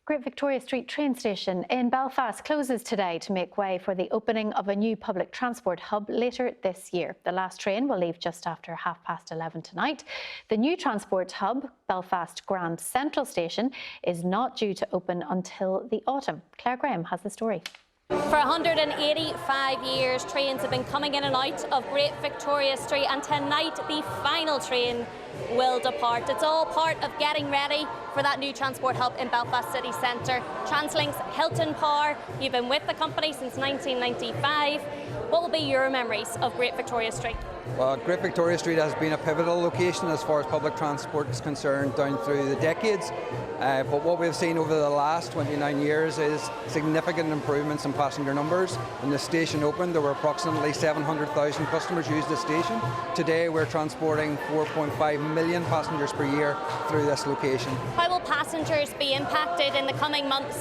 Great Victoria Street train station in Belfast closes today to make way for the opening of a new public transport hub later this year. The last train will leave just after 11:30 tonight. The new transport hub, Belfast Grand Central Station, is not due to open until the autumn. Claire Graham has the story. For 185 years, trains have been coming in and out of Great Victoria Street, and tonight the final train will depart. It's all part of getting ready for that new transport hub in Belfast city centre. TransLink's Hilton Power, you've been with the company since 1995. What will be your memories of Great Victoria Street? Well, Great Victoria Street has been a pivotal location as far as public transport is concerned down through the decades. But what we've seen over the last 29 years is significant improvements in passenger numbers. When the station opened, there were approximately 700,000 customers used the station. Today, we're transporting 4.5 million passengers per year through this location. How will passengers be impacted in the coming months?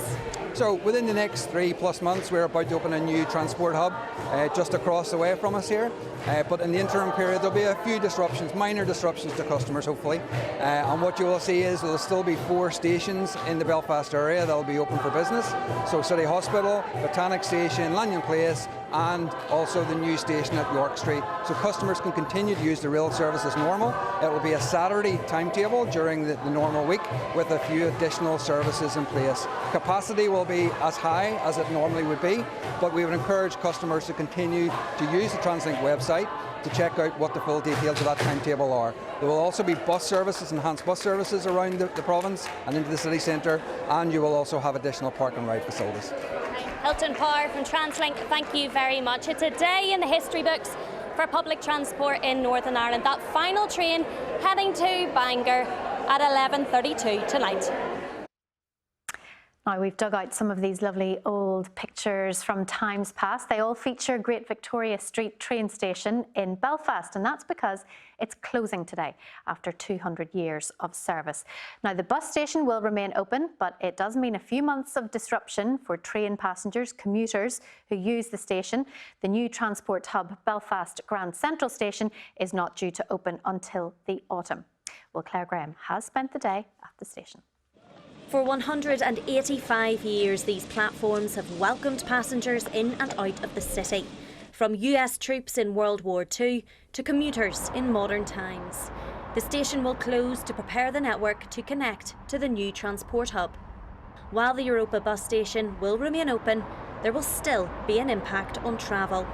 So within the next 3+ months, we're about to open a new transport hub just across the way from us here. But in the interim period, there'll be a few disruptions, minor disruptions to customers, hopefully. And what you will see is there'll still be 4 stations in the Belfast area that'll be open for business. So City Hospital, Botanic Station, Lanyon Place, and also the new station at York Street. So customers can continue to use the rail service as normal. It will be a Saturday timetable during the normal week with a few additional services in place. Capacity will be as high as it normally would be, but we would encourage customers to continue to use the TransLink website to check out what the full details of that timetable are. There will also be bus services, enhanced bus services around the province and into the city centre, and you will also have additional park and ride facilities. Hilton Power from TransLink, thank you very much. It's a day in the history books for public transport in Northern Ireland. That final train heading to Bangor at 11:32 tonight. Now, we've dug out some of these lovely old pictures from times past. They all feature Great Victoria Street train station in Belfast, and that's because it's closing today after 200 years of service. Now, the bus station will remain open, but it does mean a few months of disruption for train passengers, commuters who use the station. The new transport hub, Belfast Grand Central Station, is not due to open until the autumn. Well, Claire Graham has spent the day at the station. For 185 years, these platforms have welcomed passengers in and out of the city, from US troops in World War II to commuters in modern times. The station will close to prepare the network to connect to the new transport hub. While the Europa bus station will remain open, there will still be an impact on travel.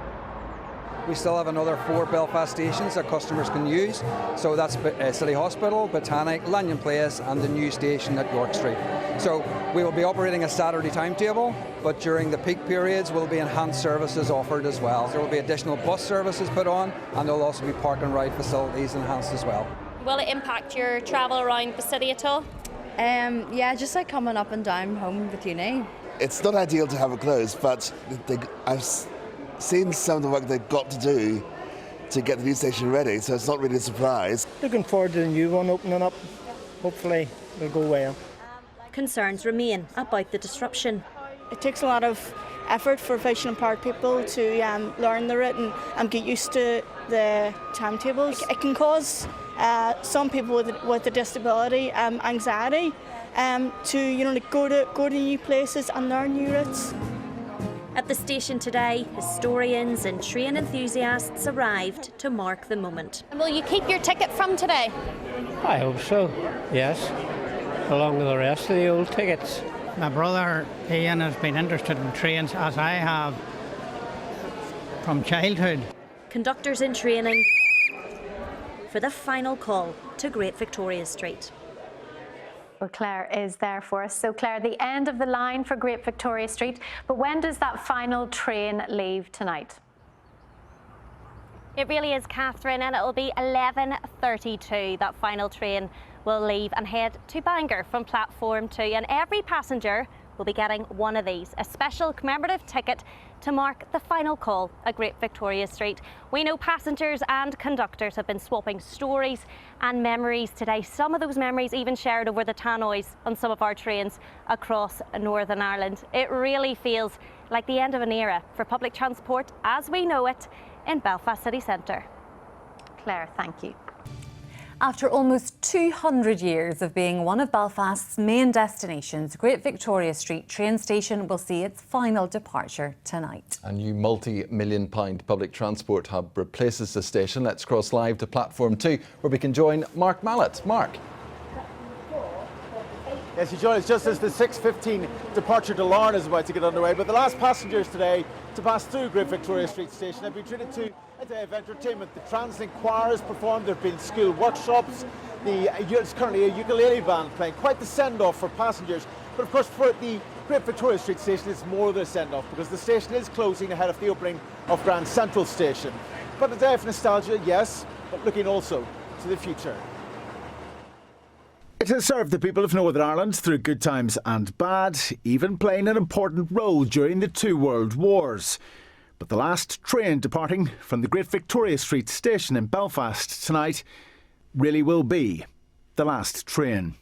We still have another 4 Belfast stations that customers can use. So that's City Hospital, Botanic, Lanyon Place, and the new station at York Street. So we will be operating a Saturday timetable, but during the peak periods will be enhanced services offered as well. There will be additional bus services put on, and there will also be park and ride facilities enhanced as well. Will it impact your travel around the city at all? Yeah, just like coming up and down home with uni. It's not ideal to have it closed, but I've seen some of the work they've got to do to get the new station ready, so it's not really a surprise. Looking forward to the new one opening up. Hopefully it'll go well. Concerns remain about the disruption. It takes a lot of effort for visually impaired people to learn the route and get used to the timetables. It can cause some people with a disability anxiety to go to new places and learn new routes. At the station today, historians and train enthusiasts arrived to mark the moment. And will you keep your ticket from today? I hope so, yes, along with the rest of the old tickets. My brother Ian has been interested in trains, as I have, from childhood. Conductors in training for the final call to Great Victoria Street. Well, Claire is there for us. So, Claire, the end of the line for Great Victoria Street, but when does that final train leave tonight? It really is, Catherine, and it will be 11:32. That final train will leave and head to Bangor from platform 2, and every passenger will be getting one of these, a special commemorative ticket to mark the final call at Great Victoria Street. We know passengers and conductors have been swapping stories and memories today. Some of those memories even shared over the tannoys on some of our trains across Northern Ireland. It really feels like the end of an era for public transport as we know it in Belfast city centre. Claire, thank you. After almost 200 years of being one of Belfast's main destinations, Great Victoria Street train station will see its final departure tonight. A new multi-million-pound public transport hub replaces the station. Let's cross live to platform 2, where we can join Mark Mallet. Mark. Yes, you join us just as the 6:15 departure to Larne is about to get underway. But the last passengers today to pass through Great Victoria Street Station have been treated to a day of entertainment. The TransLink Choir has performed, there have been school workshops, it's currently a ukulele band playing. Quite the send-off for passengers. But of course for the Great Victoria Street Station it's more than a send-off because the station is closing ahead of the opening of Grand Central Station. But a day of nostalgia, yes, but looking also to the future. It has served the people of Northern Ireland through good times and bad, even playing an important role during the two world wars. But the last train departing from the Great Victoria Street station in Belfast tonight really will be the last train.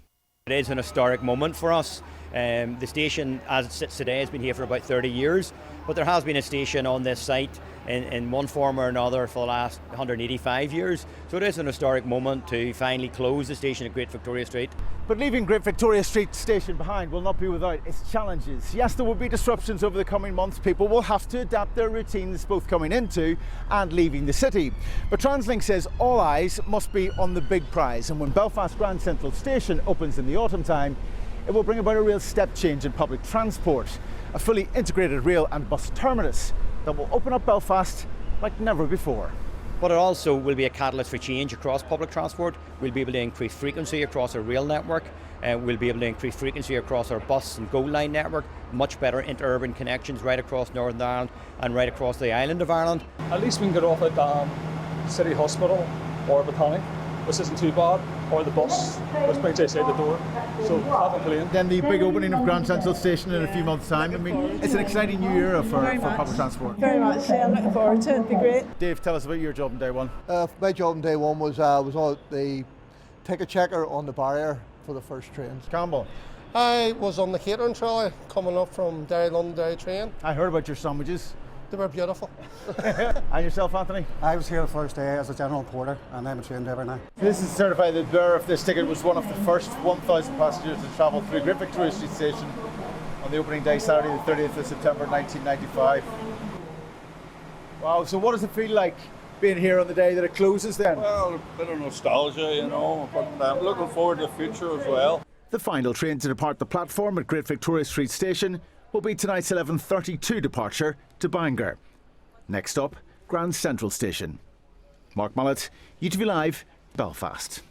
It is an historic moment for us. The station, as it sits today, has been here for about 30 years, but there has been a station on this site in one form or another for the last 185 years. So it is an historic moment to finally close the station at Great Victoria Street. But leaving Great Victoria Street Station behind will not be without its challenges. Yes, there will be disruptions over the coming months. People will have to adapt their routines both coming into and leaving the city. But TransLink says all eyes must be on the big prize, and when Belfast Grand Central Station opens in the autumn time, it will bring about a real step change in public transport, a fully integrated rail and bus terminus that will open up Belfast like never before. But it also will be a catalyst for change across public transport. We'll be able to increase frequency across our rail network, and we'll be able to increase frequency across our bus and GO line network, much better inter-urban connections right across Northern Ireland and right across the island of Ireland. At least we can get off at City Hospital or Botanic, which isn't too bad, or the bus, which brings us out the door. So have a plane. Then the big opening of Grand Central Station in a few months' time. I mean, it's an exciting new era for public transport. Very much, I'm looking forward to it, it'll be great. Dave, tell us about your job on day one. My job on day one was on the ticket checker on the barrier for the first trains. Campbell? I was on the catering trolley coming up from Derry London Derry train. I heard about your sandwiches. They were beautiful. And yourself, Anthony? I was here the first day as a general porter, and I'm a train driver now. This is certified that the bearer of this ticket was one of the first 1,000 passengers to travel through Great Victoria Street Station on the opening day, Saturday the 30th of September 1995. Wow, so what does it feel like being here on the day that it closes then? Well, a bit of nostalgia, you know, but I'm looking forward to the future as well. The final train to depart the platform at Great Victoria Street Station will be tonight's 11:32 departure to Bangor. Next up, Grand Central Station. Mark Mallet, UTV Live, Belfast.